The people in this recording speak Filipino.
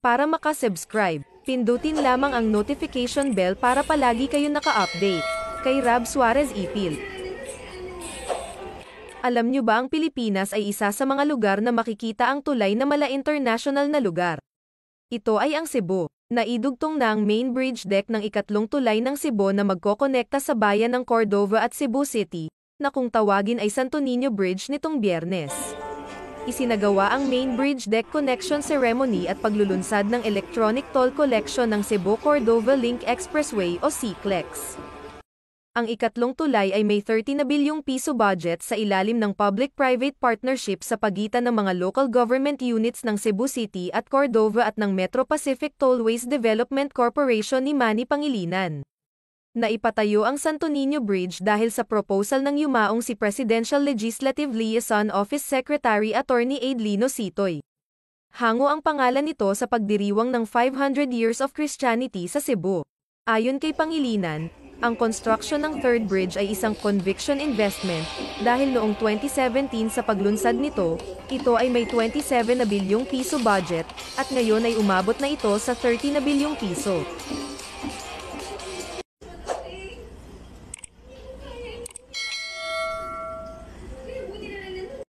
Para makasubscribe, pindutin lamang ang notification bell para palagi kayong naka-update. Kay Rab Suarez Ipil. Alam nyo ba ang Pilipinas ay isa sa mga lugar na makikita ang tulay na mala international na lugar? Ito ay ang Cebu. Naidugtong na ang main bridge deck ng ikatlong tulay ng Cebu na magkokonekta sa bayan ng Cordova at Cebu City, na kung tawagin ay Santo Niño Bridge nitong Biyernes. Isinagawa ang main bridge deck connection ceremony at paglulunsad ng electronic toll collection ng Cebu-Cordova Link Expressway o CCLEX. Ang ikatlong tulay ay may 30 na bilyong piso budget sa ilalim ng public-private partnership sa pagitan ng mga local government units ng Cebu City at Cordova at ng Metro Pacific Tollways Development Corporation ni Manny Pangilinan. Naipatayo ang Santo Niño Bridge dahil sa proposal ng yumaong si Presidential Legislative Liaison Office Secretary Attorney Adelino Sitoy. Hango ang pangalan nito sa pagdiriwang ng 500 Years of Christianity sa Cebu. Ayon kay Pangilinan, ang construction ng third bridge ay isang conviction investment dahil noong 2017 sa paglunsad nito, ito ay may 27 na bilyong piso budget at ngayon ay umabot na ito sa 30 na bilyong piso.